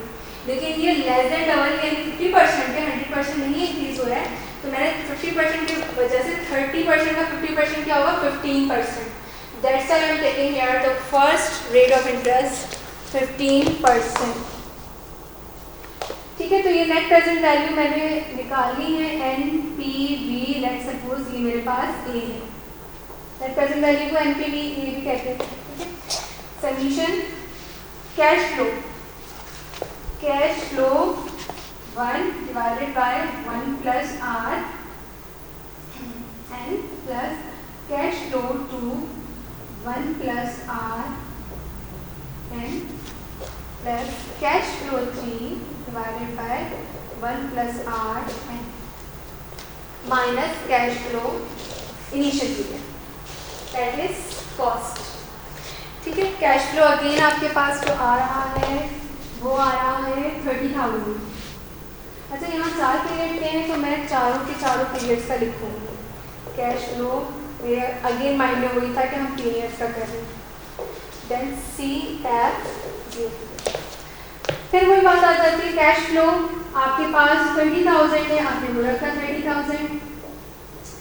लेकिन ये लेस देन डबल यानी 50% है, 100% नहीं इंक्रीज हो रहा है, तो मैंने 50% की वजह से 30% का 50% क्या होगा 15%. That's why I'm taking here the first rate of interest 15%. ठीक है, तो ये नेट प्रेजेंट वैल्यू मैंने निकाली है NPV. लेट सपोज ये मेरे पास A है. नेट प्रेजेंट वैल्यू को NPV ये भी कहते हैं. ठीक है, summation cash flow 1 divided by 1 plus R n plus cash flow 2 1 plus R n plus cash flow 3 divided by 1 plus R n minus cash flow initial period, that is cost. ठीक है, cash flow again आपके पास जो आ रहा है वो आ रहा है 30,000. अच्छा, यहाँ 4 पीरियड के हैं तो मैं चारों के चारों पीरियड्स का लिखूँगी. कैश फ्लो मेरे अगेन माइंड में वही था कि हम पीरियड्स का कर रहे हैं. Then CF 0. फिर वही बात आ जाती है, कैश फ्लो आपके पास 30,000 है, आपने वो रखा 30,000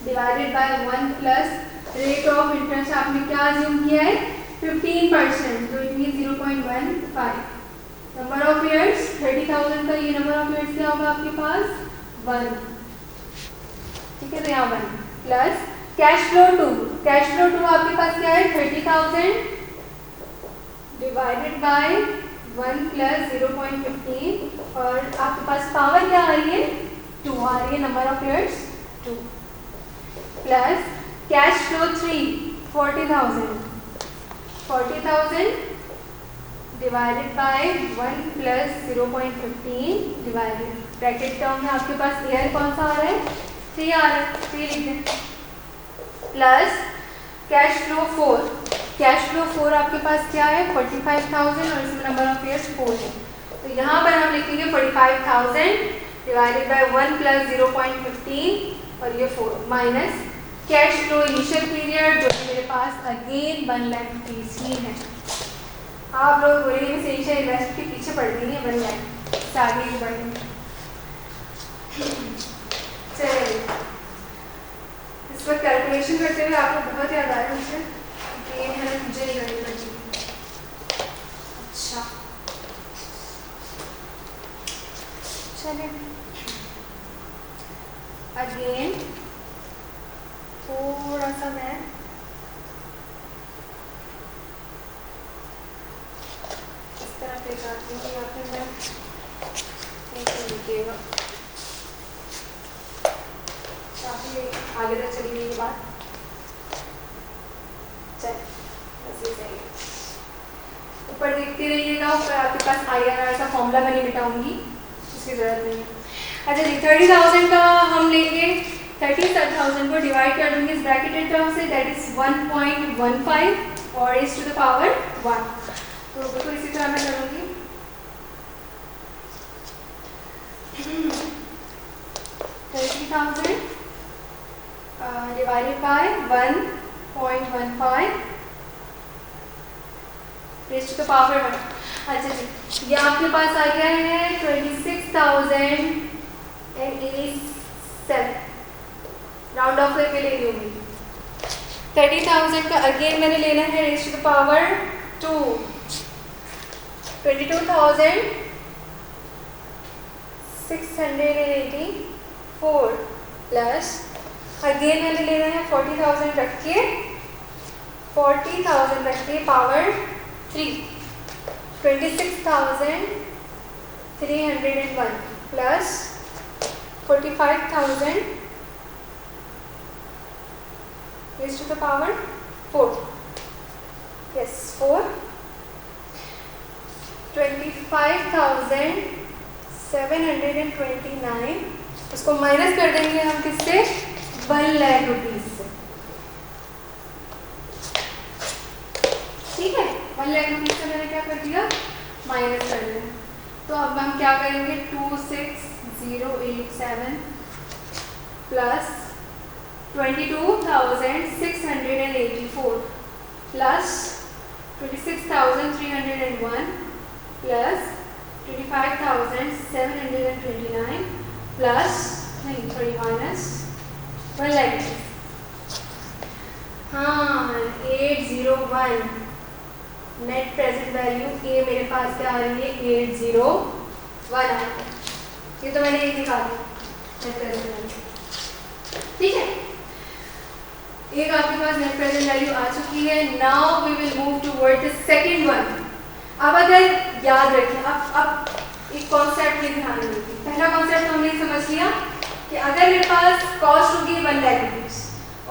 divided by 1 plus rate of interest आपने क्या अज्यूम किया है 15%, तो it mean 0.15. Number of years 30,000 का ये नंबर ऑफ ईयर्स क्या होगा आपके पास 1. ठीक है, तो यहाँ 1 plus cash flow 2. Cash flow 2 आपके पास क्या है 30,000 डिवाइडेड बाय 1 प्लस 0.15 और आपके पास पावर क्या आ रही है 2 आ रही है, number of years 2 plus cash flow 3 40,000 divided by 1 plus 0.15 divided bracket term में आपके पास ईयर कौन सा आ रहा है 3 आ रहा है, 3 लिख दें plus cash flow 4. Cash flow 4 आपके पास क्या है 45,000 और इसमें नंबर ऑफ ईयर्स 4 है, तो यहाँ पर हम लिखेंगे 45,000 डिवाइडेड बाय 1 प्लस 0.15 और ये 4 minus cash flow initial period जो कि मेरे पास अगेन 1,30,000 ही है. आप लोग बोलेंगे से इनिशियल इन्वेस्ट के पीछे पड़ गई है 1 लाख से आगे ही बढ़ेंगे. चलिए, इस पर कैलकुलेशन करते हुए आपको बहुत याद आया मुझे कि ये मैंने मुझे नहीं करनी पड़ी. अच्छा, चलिए अगेन थोड़ा सा मैं इस तरह पे जाती हूँ या फिर मैं लिखिएगा काफ़ी आगे तक चली गई ये बात. चल बस ये सही है. ऊपर देखते रहिएगा, ऊपर आपके पास IRR का फॉर्मूला मैं नहीं मिटाऊंगी, उसकी ज़रूरत नहीं है. अच्छा जी, 30,000 का हम लेंगे 30,000 को डिवाइड कर दूंगी इस ब्रैकेटेड टर्म से, दैट इज 1.15 और इज टू द पावर 1. तो बिल्कुल इसी तरह मैं करूँगी. 30,000 divided by 1.15 raise to the power 1. अच्छा जी, ये आपके पास आ गया है 26,087. राउंड ऑफ करके ले लूँगी. 30,000 का अगेन मैंने लेना है raise to the power 2. 22,684 plus again मैंने लेना है 40,000 रख के power 3. 26,301 plus 45,000 raised to the power 4. Yes, 4. 25,729. उसको माइनस कर देंगे हम किससे 1 लाख रुपीज से. ठीक है, 1 लाख रुपीज से मैंने क्या कर दिया माइनस कर दिया. तो अब हम क्या करेंगे 26,087 प्लस 22,684 प्लस 26,301 प्लस 25,729 प्लस नहीं सॉरी माइनस 1 लाख। हाँ 801 नेट प्रेजेंट वैल्यू ये मेरे पास क्या आ रही है 801 आ रही है। ये तो मैंने एक निकाला नेट प्रेजेंट वैल्यू, ठीक है। एक आपके पास नेट प्रेजेंट वैल्यू आ चुकी है। Now we will move toward the second one. अब अगर याद रखें, अब एक कॉन्सेप्ट में ध्यान देंगे। पहला कॉन्सेप्ट हमने समझ लिया कि अगर मेरे पास कॉस्ट होगी 1 लाख रुपीज़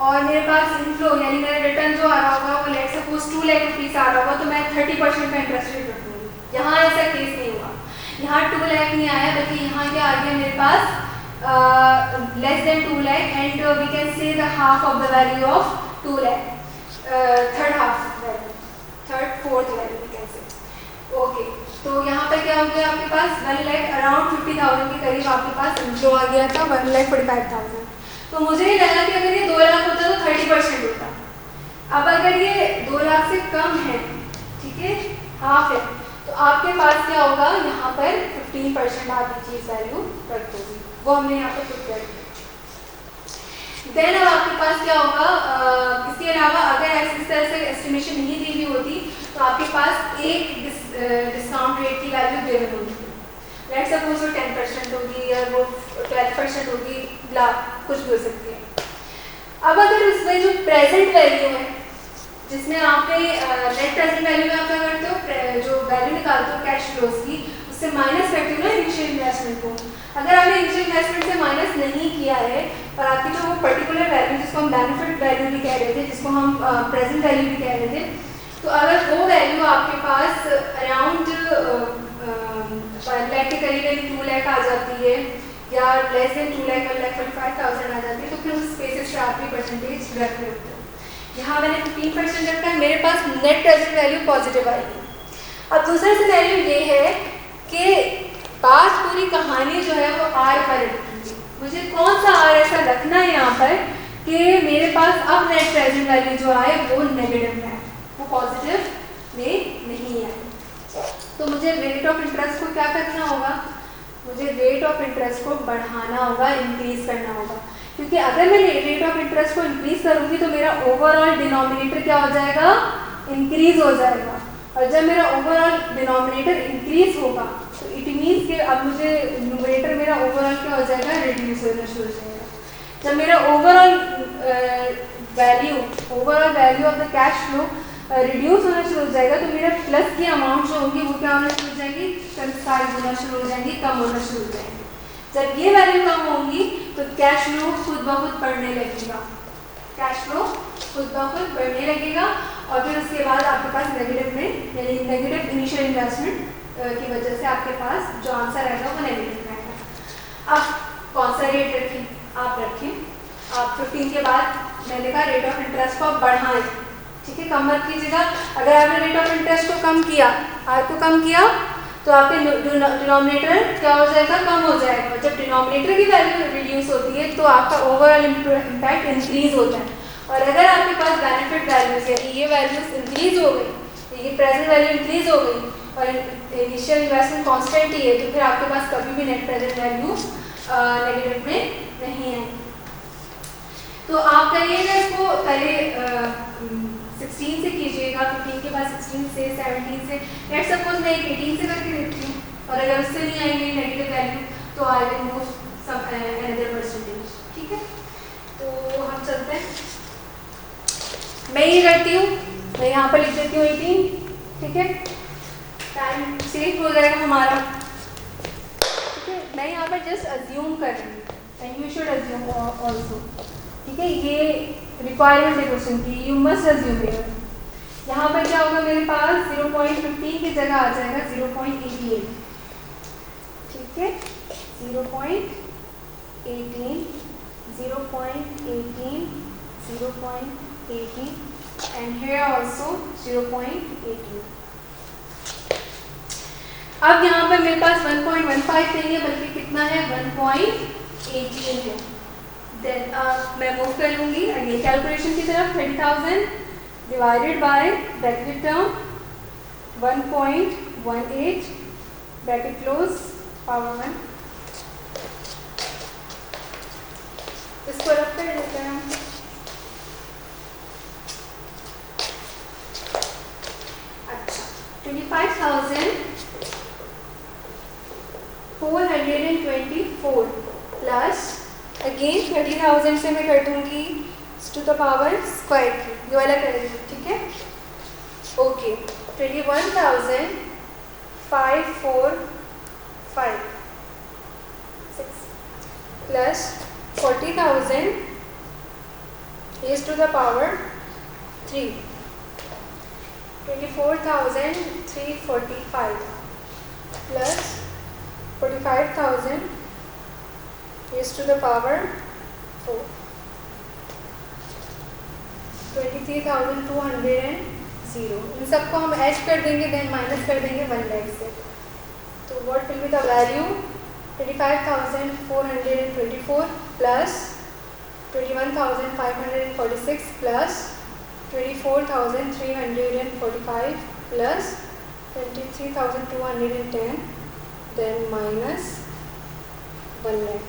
और मेरे पास इनफ्लो यानी मेरा रिटर्न जो आ रहा होगा वो लेट सपोज 2 लाख रुपीज़ आ रहा होगा, तो मैं 30% का इंटरेस्ट रेट रखूँगी। यहाँ ऐसा केस नहीं हुआ, यहाँ 2 लाख नहीं आया, बल्कि यहाँ क्या आ गया मेरे पास less than 2 lakh and we can say the half of the value of 2 lakh, third half value, third fourth value we can say. Okay, तो यहाँ पर क्या हो गया आपके पास 1 लाख अराउंड 50,000 के करीब आपके पास इनफ्लो आ गया था, 1,45,000। तो मुझे ये लगा कि अगर ये 2 लाख होता तो 30% होता। अब अगर ये 2 लाख से कम है, ठीक है, हाफ है, तो आपके पास क्या होगा यहाँ पर 15% आप ये चीज़ वैल्यू रख दोगे, वो हमने यहाँ पर फिक्स कर दिया। देन अब आपके पास क्या होगा, इसके अलावा अगर इस तरह से एस्टिमेशन नहीं दी हुई होती तो आपके पास एक डिस्काउंट रेट की वैल्यू गिवन होगी। लेट्स सपोज वो 10% होगी या वो 12% होगी, कुछ भी हो सकती है। अब अगर उसमें जो प्रेजेंट वैल्यू है, जिसमें आपने नेट प्रेजेंट वैल्यू में आप क्या करते हो, जो वैल्यू निकालते हो कैश फ्लोज की, उससे माइनस करते हो ना इनिशियल इन्वेस्टमेंट को। अगर आपने इनिशियल इन्वेस्टमेंट से माइनस नहीं किया है और आपकी जो वो पर्टिकुलर वैल्यू जिसको हम बेनिफिट वैल्यू भी कह रहे थे, जिसको हम प्रेजेंट वैल्यू भी कह रहे थे, तो अगर वो वैल्यू आपके पास अराउंड 1 लाख के करीब 2 लाख आ जाती है या लेस देन 2 लाख 1,45,000 आ जाती है, तो फिर उस बेसिस पे आप भी परसेंटेज रख रहे होते हो। यहाँ मैंने 15% रखा है, मेरे पास नेट प्रेजेंट वैल्यू पॉजिटिव आएगी। अब दूसरा सिनेरियो ये है कि बात पूरी कहानी जो है वो आर पर रखी। मुझे कौन सा आर ऐसा रखना है यहाँ पर कि मेरे पास अब नेट प्रेजेंट वैल्यू जो आए वो नेगेटिव है, वो पॉजिटिव में नहीं है। तो मुझे रेट ऑफ इंटरेस्ट को क्या करना होगा, मुझे रेट ऑफ इंटरेस्ट को बढ़ाना होगा, इंक्रीज करना होगा। क्योंकि अगर मैं रेट ऑफ इंटरेस्ट को इंक्रीज करूँगी तो मेरा ओवरऑल डिनोमिनेटर क्या हो जाएगा, इंक्रीज हो जाएगा। और जब मेरा ओवरऑल डिनोमिनेटर इंक्रीज होगा तो इट मीन्स कि अब मुझे न्यूमरेटर मेरा ओवरऑल क्या हो जाएगा, रिड्यूस होना शुरू हो जाएगा। जब मेरा overall value of the cash flow reduce होना शुरू हो जाएगा तो मेरा प्लस की अमाउंट जो होगी वो क्या होना शुरू हो जाएगी, कंसाइज होना शुरू हो जाएंगी, कम होना शुरू हो जाएंगी। जब ये वैल्यू कम होंगी तो कैश फ्लो खुद ब खुद बढ़ने लगेगा, कैश फ्लो खुद ब खुद बढ़ने लगेगा और फिर उसके बाद आपके पास नेगेटिव में यानी नेगेटिव इनिशियल इन्वेस्टमेंट की वजह से आपके पास जो आंसर आएगा वो नेगेटिव आएगा। अब कौन सा रेट रखें, आप रखें, आप 15 के बाद मैंने कहा रेट ऑफ इंटरेस्ट को बढ़ाएं, ठीक है, कम मत कीजिएगा। अगर आपने रेट ऑफ इंटरेस्ट को कम किया, आर को कम किया, तो आपके डिनोमिनेटर क्या हो जाएगा, कम हो जाएगा। जब डिनोमिनेटर की वैल्यू रिड्यूस होती है तो आपका ओवरऑल इम्पैक्ट इंक्रीज होता है। और अगर आपके पास बेनिफिट वैल्यूज यानी ये वैल्यूज इंक्रीज हो गई, ये प्रेजेंट वैल्यू इंक्रीज हो गई और इनिशियल इन्वेस्टमेंट कांस्टेंट ही है, तो फिर आपके पास कभी भी नेट प्रेजेंट वैल्यू नेगेटिव में नहीं है। तो आप करिएगा इसको पहले 16 से कीजिएगा, 15 के बाद 16 से 17 से, लेट्स सपोज मैं 18 से करके देखती हूँ और अगर उससे नहीं आएंगे नेगेटिव वैल्यू तो I will move some another percentage, ठीक है। तो हम चलते हैं, मैं ये करती हूँ, मैं यहाँ पर लिख देती हूँ 18, ठीक है, टाइम सेव हो जाएगा हमारा, ठीक है। मैं यहाँ पर जस्ट अज्यूम कर रही हूँ and you should assume also, ठीक है। ये रिक्वायरमेंट है क्वेश्चन की, यू मस्ट अज्यूम हियर। यहाँ पर क्या होगा, मेरे पास 0.15 की जगह आ जाएगा 0.88, ठीक है, 0.18, 0.18 and here also 0.18। अब यहाँ पर मेरे पास 1.15 नहीं है बल्कि कितना है, 1.18 है। देन मैं मूव कर लूँगी अगेन कैलकुलेशन की तरफ, 30,000 divided bye bracket term 1.18 bracket close power 1, इसको रख कर लेते हैं हम। अच्छा 25,424 प्लस अगेन 30,000 से मैं कर दूंगी टू द पावर स्क्वायर की, ये वाला कर दूंगी, ठीक है। Okay 21,545 plus 40,000 raised to the power 3, 24,345 plus 45,000 raised to the power 4, 23,200। इन सबको हम ऐड कर देंगे, देन माइनस कर देंगे 1 लाख से। तो what will be the value? 25,424 plus 21,546 plus 24,345 plus 23,210 then minus 1 lakh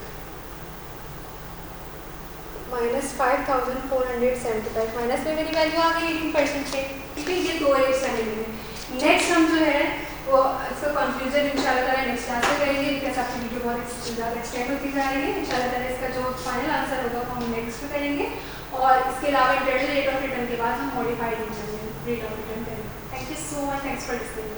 minus 5,475। Minus में मेरी वैल्यू आ गई 18% से, ठीक है। ये 2 रेट्स रहेंगे। नेक्स्ट हम जो है वो इसका कंफ्यूजन इंशाल्लाह ताला नेक्स्ट क्लास में करेंगे, बिकॉज आपकी वीडियो बहुत ज़्यादा एक्सटेंड होती जा रही है। इंशाल्लाह ताला इसका जो फाइनल आंसर होगा वो हम नेक्स्ट में करेंगे, और इसके अलावा इंटरनल रेट ऑफ रिटर्न के बाद हम modified internal rate of return करेंगे। Thank you so much, thanks for listening.